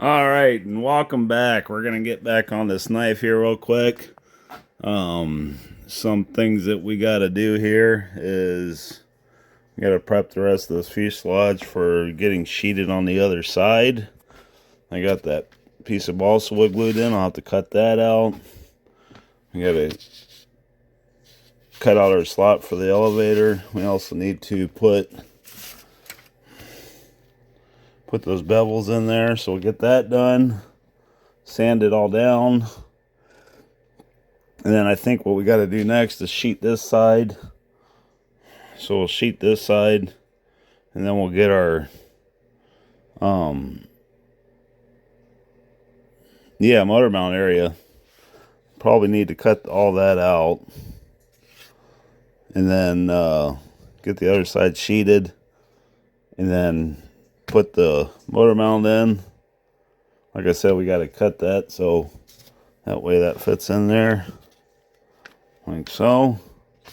All right, and welcome back. We're gonna get back on this knife here real quick. Some things that we got to do here is we got to prep the rest of this fuselage for getting sheeted on the other side. I got that piece of balsa wood glued in. I'll have to cut that out. We got to cut out our slot for the elevator. We also need to put those bevels in there, so we'll get that done. Sand it all down. And then I think what we got to do next is sheet this side. So we'll sheet this side, and then we'll get our motor mount area. Probably need to cut all that out, and then get the other side sheeted, and then put the motor mount in. Like I said, we got to cut that so that way that fits in there, like so.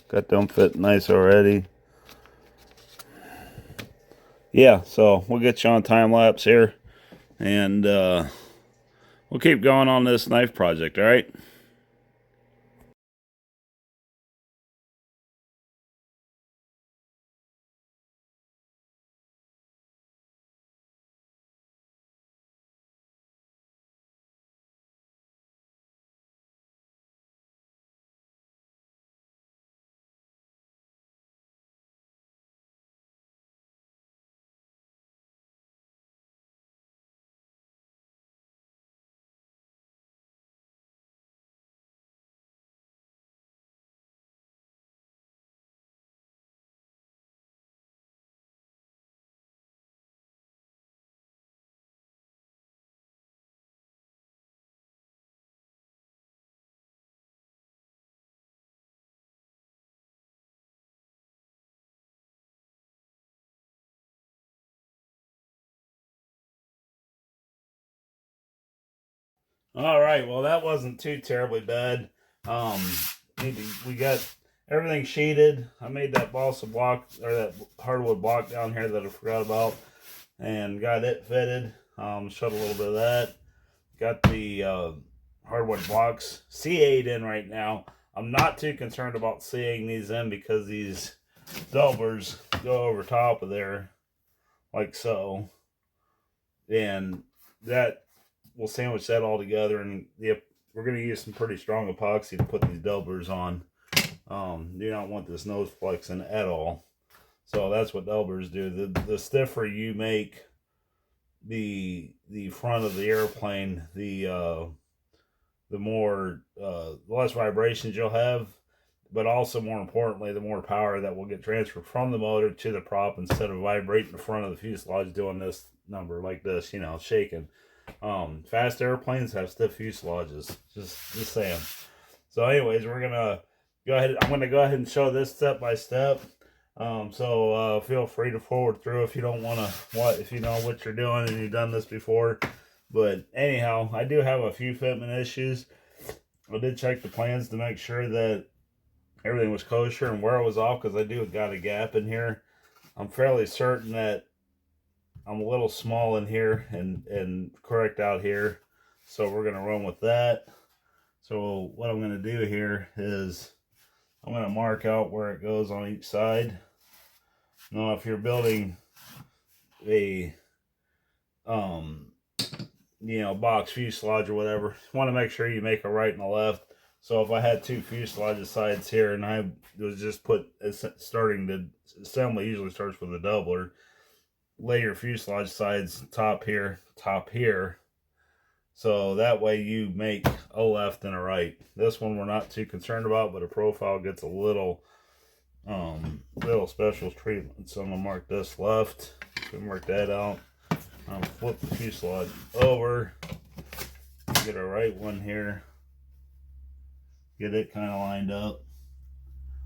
Got them fit nice already. Yeah, so we'll get you on time lapse here, and we'll keep going on this knife project. All right. All right. Well, that wasn't too terribly bad. Um, we got everything sheeted. I made that balsa block or that hardwood block down here that I forgot about, and got it fitted. Showed a little bit of that. Got the hardwood blocks CA'd in right now. I'm not too concerned about CAing these in because these doublers go over top of there like so, and that we'll sandwich that all together, and we're going to use some pretty strong epoxy to put these doublers on. You don't want this nose flexing at all, so that's what doublers do. The stiffer you make the front of the airplane, the more the less vibrations you'll have, but also more importantly, the more power that will get transferred from the motor to the prop instead of vibrating the front of the fuselage doing this number like this, shaking. Fast airplanes have stiff fuselages. Just saying. So, anyways, we're gonna go ahead. I'm gonna go ahead and show this step by step. So feel free to forward through if you don't want to. If you know what you're doing and you've done this before. But anyhow, I do have a few fitment issues. I did check the plans to make sure that everything was kosher and where it was off because I do got a gap in here. I'm fairly certain that I'm a little small in here and correct out here. So we're going to run with that. So what I'm going to do here is I'm going to mark out where it goes on each side. Now if you're building a box fuselage or whatever, you want to make sure you make a right and a left. So if I had two fuselage sides here and I was just starting the assembly usually starts with a doubler, lay your fuselage sides top here, so that way you make a left and a right. This one we're not too concerned about, but a profile gets a little special treatment. So I'm gonna mark this left. So mark that out. I'm gonna flip the fuselage over, get a right one here, get it kind of lined up.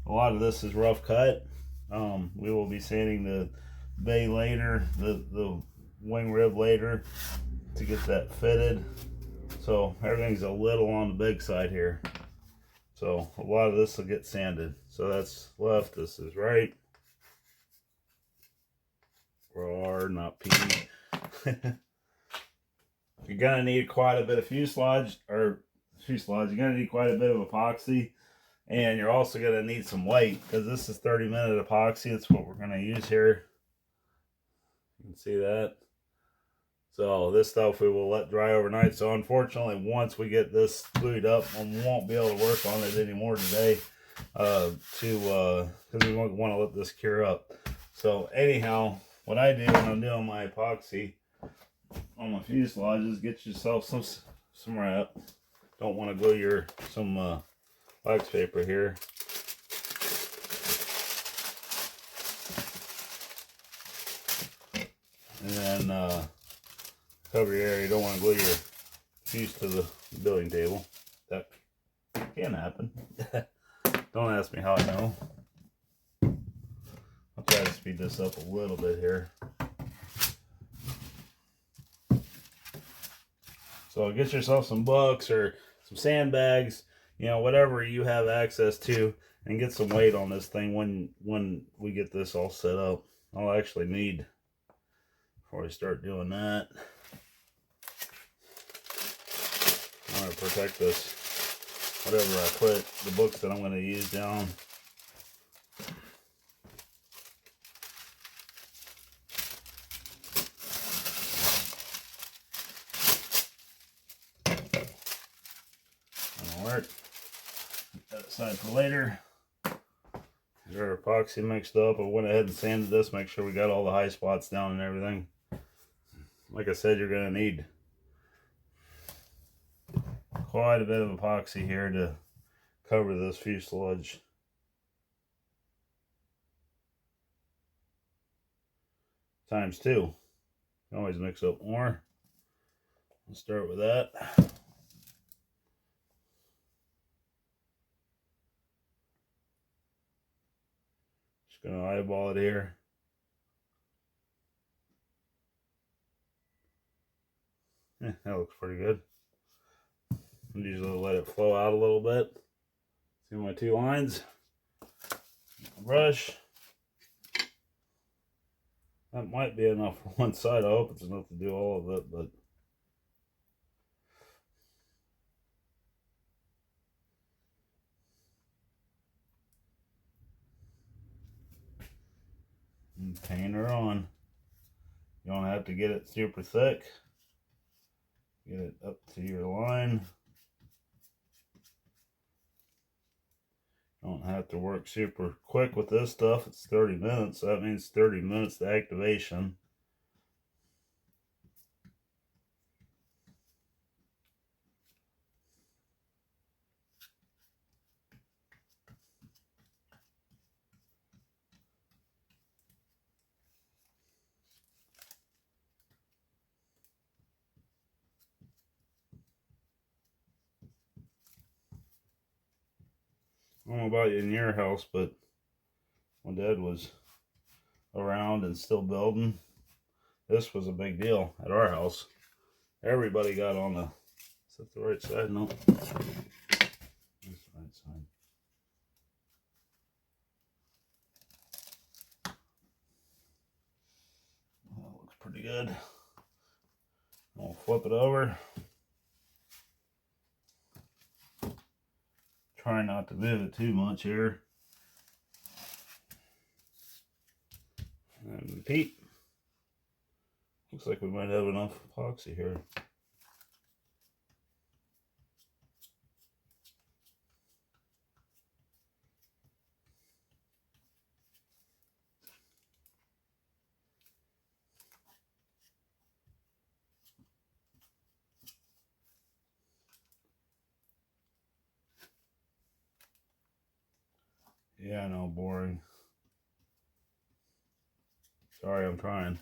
A lot of this is rough cut. We will be sanding the bay later, the wing rib later to get that fitted. So everything's a little on the big side here. So a lot of this will get sanded. So that's left, this is right. R, not P. you're gonna need quite a bit of fuselage. You're gonna need quite a bit of epoxy, and you're also gonna need some weight because this is 30-minute epoxy. That's what we're gonna use here. You can see that. So this stuff we will let dry overnight. So unfortunately, once we get this glued up, we won't be able to work on it anymore today. Because we want to let this cure up. So anyhow, what I do when I'm doing my epoxy on my fuselage is get yourself some wrap. Don't want to glue some wax paper here. And then cover your area. You don't want to glue your fuse to the building table. That can happen. Don't ask me how I know. I'll try to speed this up a little bit here. So get yourself some books or some sandbags, you know, whatever you have access to, and get some weight on this thing when we get this all set up. I'll actually need, before I start doing that, I'm going to protect this, whatever I put, the books that I'm going to use down. That'll work. Put that aside for later. Get our epoxy mixed up. I went ahead and sanded this, make sure we got all the high spots down and everything. Like I said, you're going to need quite a bit of epoxy here to cover this fuselage. Times 2. You can always mix up more. Let's start with that. Just gonna eyeball it here. Yeah, that looks pretty good. I'm usually let it flow out a little bit. See my 2 lines. Brush. That might be enough for one side. I hope it's enough to do all of it, but and paint her on. You don't have to get it super thick. Get it up to your line. Don't have to work super quick with this stuff. It's 30 minutes, so that means 30 minutes to activation. I don't know about you in your house, but my dad was around and still building. This was a big deal at our house. Everybody got on the, is that the right side? No. That's the right side. That looks pretty good. I'll flip it over. Try not to move it too much here. And repeat. Looks like we might have enough epoxy here. Yeah, I know, boring. Sorry, I'm trying.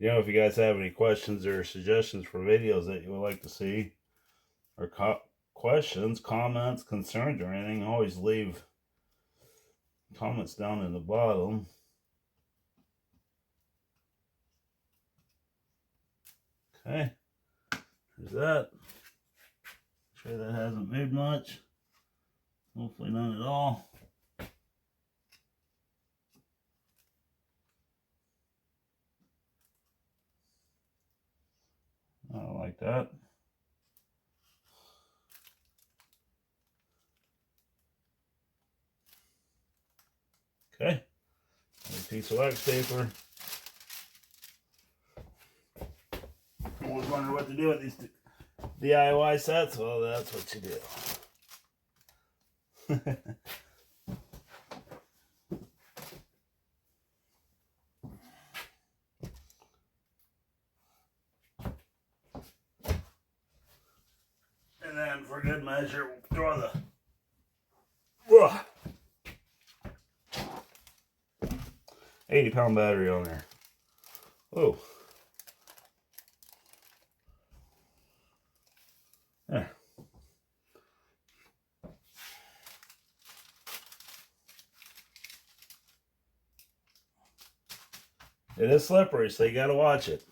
You know, if you guys have any questions or suggestions for videos that you would like to see, or questions, comments, concerns, or anything, always leave comments down in the bottom. Okay, there's that. Sure that hasn't moved much. Hopefully none at all. I like like that. Okay, a piece of wax paper. I always wonder what to do with these DIY sets. Well, that's what you do. And then for good measure, we'll throw the 80-pound battery on there. Oh. There. It is slippery, so you gotta watch it.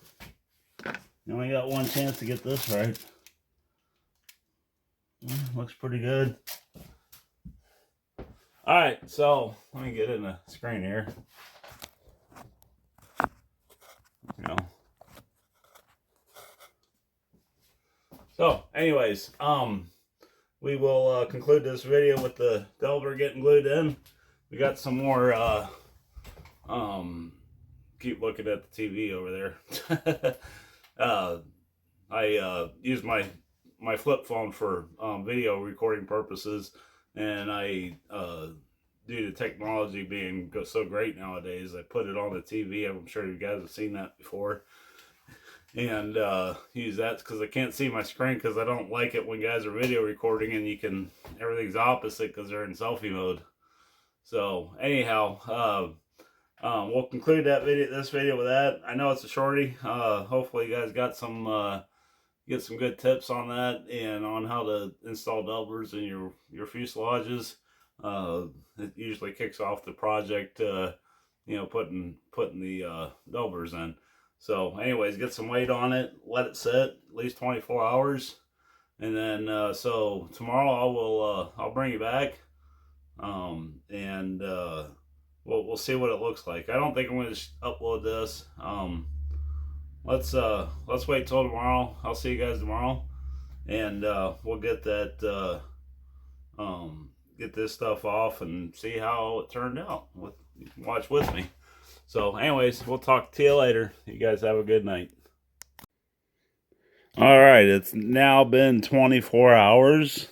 You only got one chance to get this right. Looks pretty good. Alright, so let me get in the screen here. So, anyways, we will conclude this video with the Delver getting glued in. We got some more, keep looking at the TV over there. I use my flip phone for video recording purposes, and I, due to technology being so great nowadays, I put it on the TV. I'm sure you guys have seen that before. And use that because I can't see my screen because I don't like it when guys are video recording and everything's opposite because they're in selfie mode. So anyhow, we'll conclude this video with that. I know it's a shorty. Hopefully you guys got get some good tips on that and on how to install Delvers in your fuselages. It usually kicks off the project, putting the Delvers in. So anyways, get some weight on it, let it sit at least 24 hours. And then, so tomorrow I'll bring you back. And we'll see what it looks like. I don't think I'm going to upload this. Let's wait till tomorrow. I'll see you guys tomorrow. And, we'll get that, get this stuff off and see how it turned out. Watch with me. So anyways, we'll talk to you later. You guys have a good night. Alright, it's now been 24 hours.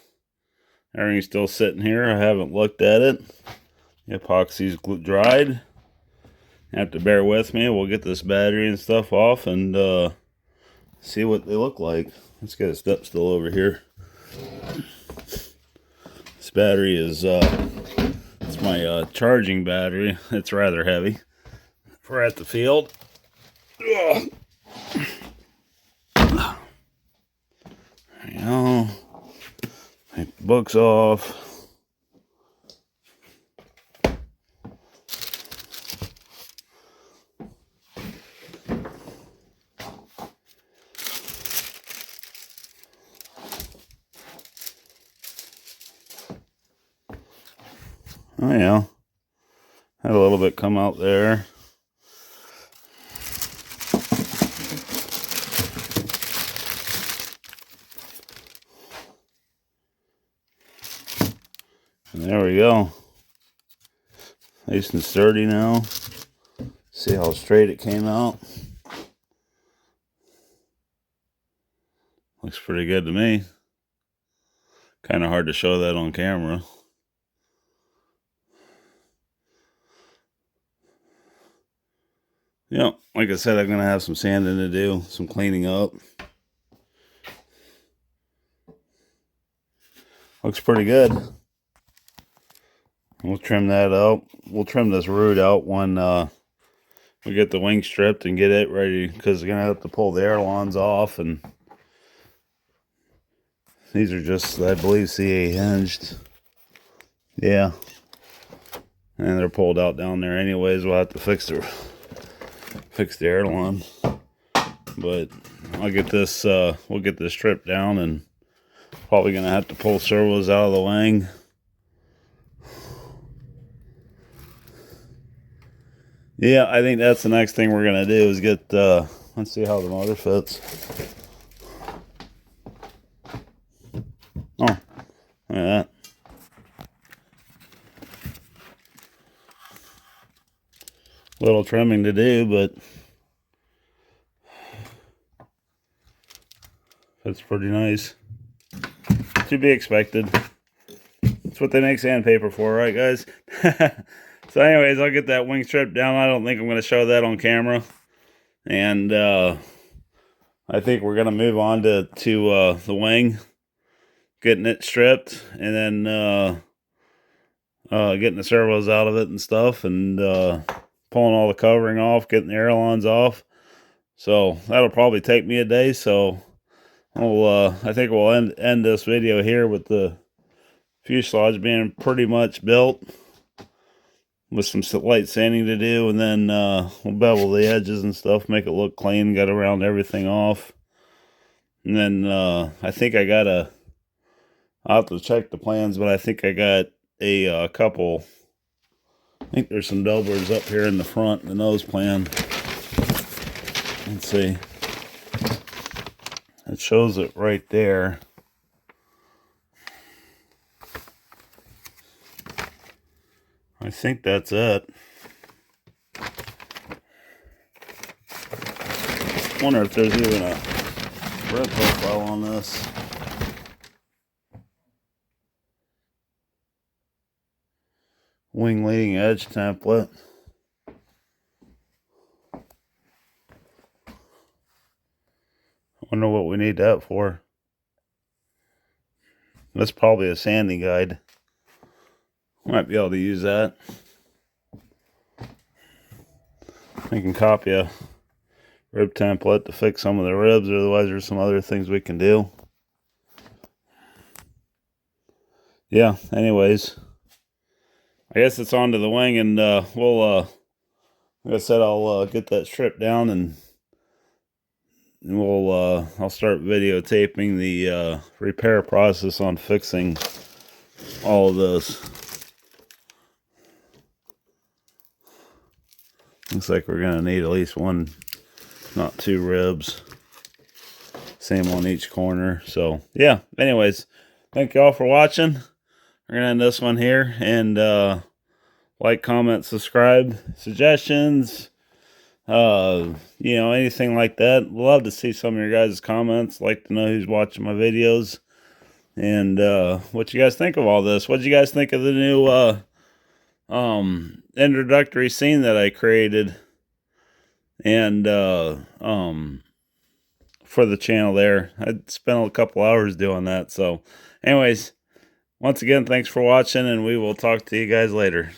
Everything's still sitting here. I haven't looked at it. The epoxy's dried. You have to bear with me. We'll get this battery and stuff off and see what they look like. Let's get a step stool over here. This battery is it's my charging battery. It's rather heavy. We're at the field. There you go. Take the books off. Oh yeah. Had a little bit come out there. And there we go. Nice and sturdy now. See how straight it came out. Looks pretty good to me. Kind of hard to show that on camera. Yeah, like I said, I'm going to have some sanding to do, some cleaning up. Looks pretty good. We'll trim that out. We'll trim this root out when we get the wing stripped and get it ready, because we're going to have to pull the ailerons off. And these are just, I believe, CA hinged. Yeah. And they're pulled out down there anyways. We'll have to fix the aileron. But I'll get this, we'll get this stripped down, and probably going to have to pull servos out of the wing. Yeah, I think that's the next thing we're going to do is get, let's see how the motor fits. Look at that. Little trimming to do, but that's pretty nice. To be expected. That's what they make sandpaper for, right, guys? So anyways, I'll get that wing strip down. I don't think I'm going to show that on camera. And I think we're going to move on to the wing. Getting it stripped. And then getting the servos out of it and stuff. And pulling all the covering off. Getting the ailerons off. So that'll probably take me a day. So I think we'll end this video here with the fuselage being pretty much built, with some light sanding to do, and then we'll bevel the edges and stuff, make it look clean, get around everything off. And then I think I'll have to check the plans, but I think I got a couple, I think there's some doublers up here in the front, the nose plan. Let's see. It shows it right there. I think that's it. Wonder if there's even a rib profile on this. Wing leading edge template. Wonder what we need that for. That's probably a sanding guide. Might be able to use that. I can copy a rib template to fix some of the ribs, otherwise there's some other things we can do. Yeah, anyways, I guess it's on to the wing, and we'll like I said, I'll get that stripped down, and I'll start videotaping the repair process on fixing all of this. Looks like we're gonna need at least one, not two ribs. Same on each corner. So yeah, anyways, thank you all for watching. We're gonna end this one here, and like, comment, subscribe, suggestions, you know, anything like that. Love to see some of your guys' comments. Like to know who's watching my videos, and what you guys think of all this. What did you guys think of the new introductory scene that I created, and for the channel there? I spent a couple hours doing that. So anyways, once again, thanks for watching, and we will talk to you guys later.